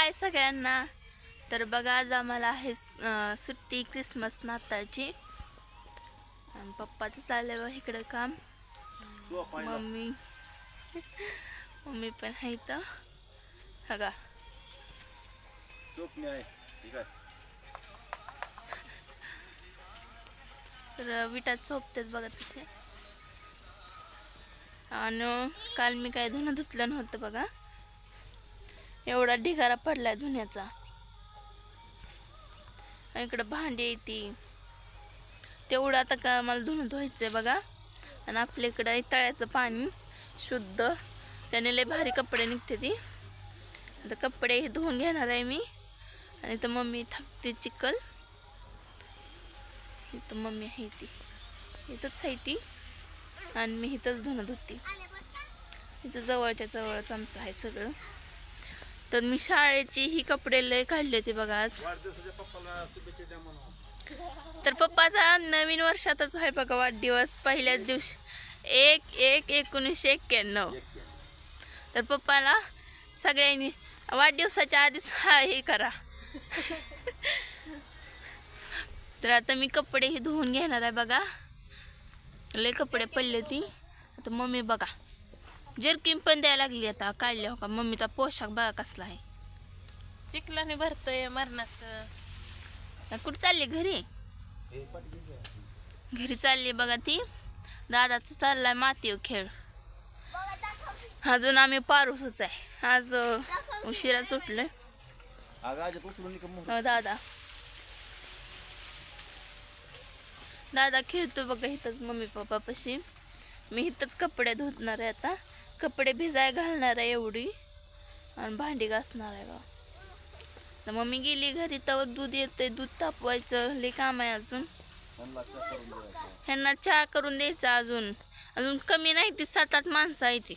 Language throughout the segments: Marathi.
हाय सगळ्यांना. तर बघा आज आम्हाला आहे सुट्टी क्रिसमस नाताळची आणि पप्पाचं चाललंय बघ इकडं काम. मम्मी पण आहे इथं बघा. तर विटात चोपतात बघा तसे. आणि काल मी काय धुणं धुतलं नव्हतं बघा, एवढा ढिगारा पडलाय धुण्याचा. इकडं भांडी येते तेवढं आता का मला धुणं धुवायचंय बघा. आणि आपल्या इकडं तळ्याचं पाणी शुद्ध, त्याने लय भारी कपडे निघते ती. आता कपडे हे धुवून घेणार आहे मी. आणि इथं मम्मी थांबते चिखल. इथं मम्मी आहे ती, इथंच आहे ती. आणि मी इथंच धुणं धुते. इथं जवळच्या जवळच आमचं आहे सगळं. तर मी शाळेची ही कपडे लय काढले ते बघा आज. तर पप्पाचा नवीन वर्षातच आहे बघा वाढदिवस, पहिल्याच दिवशी 1/1/1991. तर पप्पाला सगळ्यांनी वाढदिवसाच्या आधीच हे करा. तर आता मी कपडे ही धुवून घेणार आहे बघा, लय कपडे पडले ती. आता मम्मी बघा जर्किन पण द्यायला लागली आता, काढल्या हो का. मम्मीचा पोशाख बघा कसला आहे, चिखलाने भरतोय मरणाचं. कुठं चालली? घरी चालली बघा ती. दादाचं चाललाय मातीव खेळ. अजून आम्ही पारूसच आहे, आज उशिरा सुटलोय. दादा खेळतो बघा इथंच मम्मी पप्पा पाशी. मी इथंच कपडे धुतणार आहे आता. कपडे भिजाय घालणार आहे एवढी, आणि भांडी घासणार आहे बघा. तर मम्मी गेली घरी, तर दूध येते, दूध तापवायचं लय काम आहे अजून. ह्यांना चहा करून द्यायचा. अजून कमी नाही ती, 7-8 माणसं आहे ती,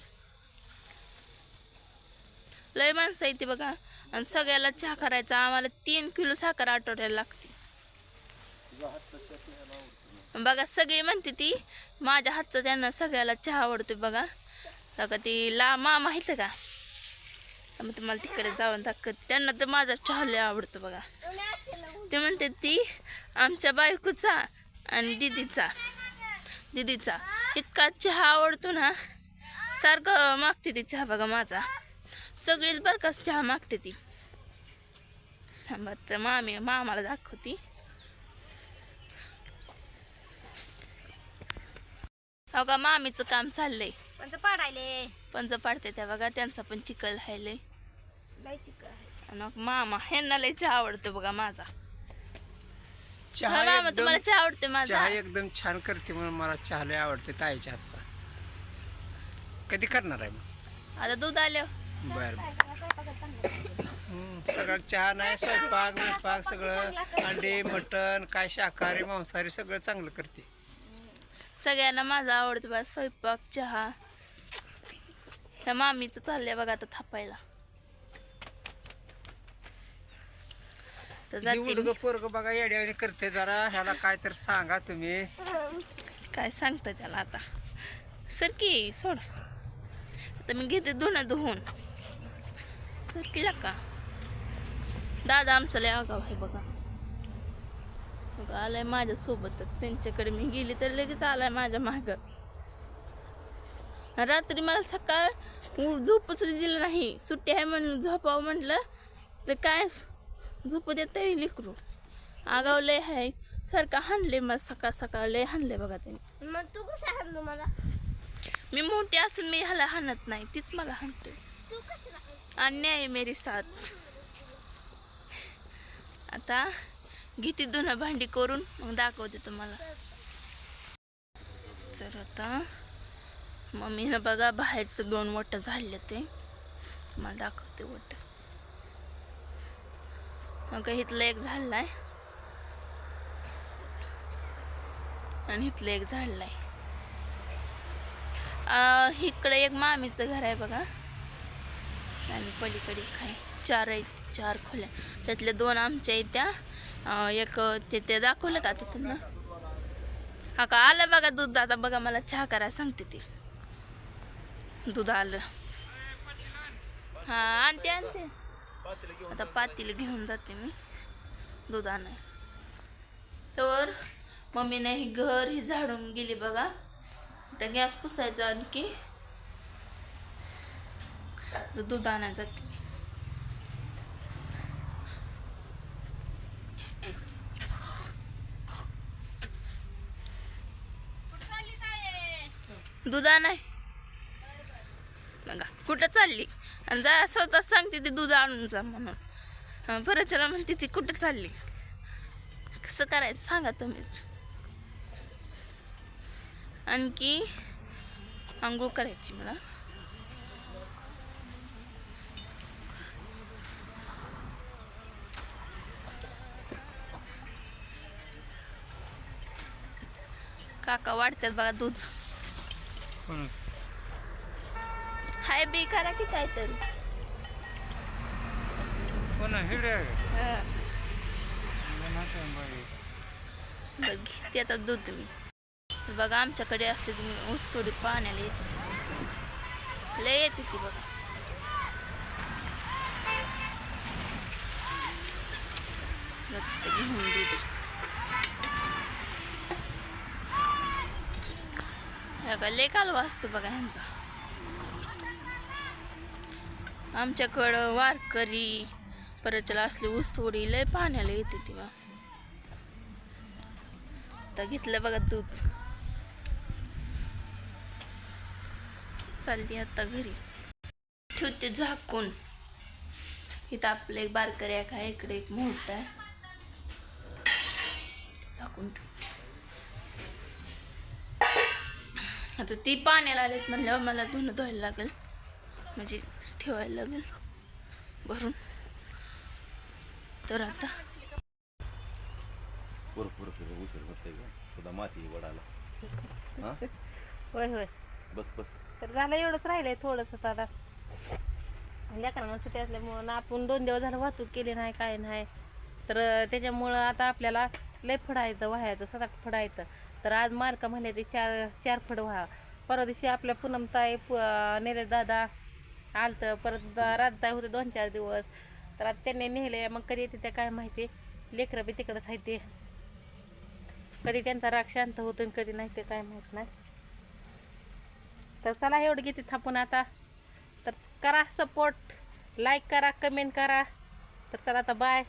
लय माणसं आहे ती बघा. आणि सगळ्याला चहा करायचा. आम्हाला 3 किलो साखर आठवड्याला लागते बघा. सगळी म्हणते ती माझ्या हातचा त्यांना सगळ्याला चहा आवडतोय बघा. ती मामा माहिती का, मग तुम्हाला तिकडे जाऊन दाखवते. त्यांना तर माझा चहा लय आवडतो बघा. ते म्हणते ती आमच्या बायकोचा आणि दिदीचा इतका चहा आवडतो ना, सारखं मागते ती चहा बघा माझा. सगळीच बरकाच चहा मागते ती. तर मामाला दाखवती. हो का, मामीचं काम चाललंय, पंच पाडते त्या बघा. त्यांचा पण चिखल आहे आणि मामा ह्यांना लय चहा आवडतो बघा माझा. मामा तुम्हाला चहा आवडते माझा? चहा एकदम छान करते म्हणून मला चहा लय आवडते ताईच्या हातचा. कधी करणार आहे मग? आता दूध आलं. बर सगळं चहा नाही, स्वयंपाक सगळं, अंडे मटण काय शाकाहारी मांसाहारी सगळं चांगलं करते. सगळ्यांना माझा आवडतो बा स्वयंपाक चहा. ह्या मामीचं चाललंय बघा आता थापायला. तर पोरग बघा येड्यावानी करते जरा. ह्याला काय तर सांगा तुम्ही. काय सांगता त्याला आता, सरकी सोड. आता मी घेते धुवून. सरकीला का दादा आमचा लय आगाव आहे बघा. आलाय माझ्या सोबतच. त्यांच्याकडे मी गेली तर लगेच आलाय माझ्या माग. रात्री मला सकाळ झोपच दिलं नाही. सुट्टी आहे म्हणून झोपावं म्हटलं तर काय झोपू देत लेकरू. आगाव लय आहे, सारखं हाणले मला सकाळ लय हाणले बघा त्याने. मग तू कसं हाणलं मला? मी मोठी असून मी ह्याला हाणत नाही, तीच मला हाणते. अन्याय आहे मेरी साथ. आता घेते धुणं भांडी करून, मग दाखवते तुम्हाला. तर आता मम्मीनं बघा बाहेरचं 2 वटं झाले, ते तुम्हाला दाखवते वट. मग इथलं एक झालंय आणि इथलं एक झालंय. इकडे एक मामीचं घर आहे बघा, आणि पलीकडे काय 4 खोल्या. त्यातल्या 2 आमच्या इथ्या. एक ते दाखवलं का तिथून ना. हा का आलं बघा दूध. आता बघा मला चहा करायला सांगते ती. दूध आलं. हा आणते आता पातील घेऊन जाते मी दूध आणाय. तर मम्मीने हे घर ही झाडून गेली बघा. तर गॅस पुसायचा आणखी दूध आणायला जाते. दूध आणाय बघा कुठं चालली आणि जा स्वतः सांगते ती दूध आणून जा म्हणून. परत चला म्हणते ती कुठं चालली. कसं करायचं सांगा तुम्ही. आणखी आंघोळ करायची मला. काका वाढतात बघा दूध. हाय बी करा की काहीतरी. बघ ते आता दूध मी बघा आमच्याकडे असले तुम्ही ऊस थोडी पाण्याला येते लय येते ती बघा. घेऊन दूध लय कालवा असतो बघा ह्यांचा. आमच्याकडं वारकरी परचला असली ऊस थोडी लय पाण्याला येते ती बा. आता घेतलं बघा दूध. चालली आता घरी. ठेवते झाकून. इथं आपलं एक बारकरी आहे इकडे एक मोठा आहे. झाकून ठेव. आता ती पाण्याला आलेत म्हणल्यावर मला धुणं धुवायला लागेल म्हणजे ठेवायला लागेल भरून. तर आता माती वडाला. होय होय बस बस. तर झालं एवढंच राहिलंय थोडंसं. आता लेकरांना सुट्टी असल्यामुळं ना आपण 2 दिवस झालं वाहतूक केली नाही काय नाही. तर त्याच्यामुळं आता आपल्याला लय फडायचं व्हायचं 7-8 फडायचं. तर आज मालका म्हणले ते 4 फड व्हा. परवा दिवशी आपल्या पूनमताई नेले दादा आलतं. परत राजताई होते 2-4 दिवस. तर आता त्यांनी नेले. मग कधी येते त्या काय माहिती. लेकरं बी तिकडंच आहे ते. कधी त्यांचा राग शांत होतो आणि कधी नाही ते काय माहीत नाही. तर चला एवढं घेते थांबून आता. तर करा सपोर्ट, लाईक करा, कमेंट करा. तर चला आता बाय.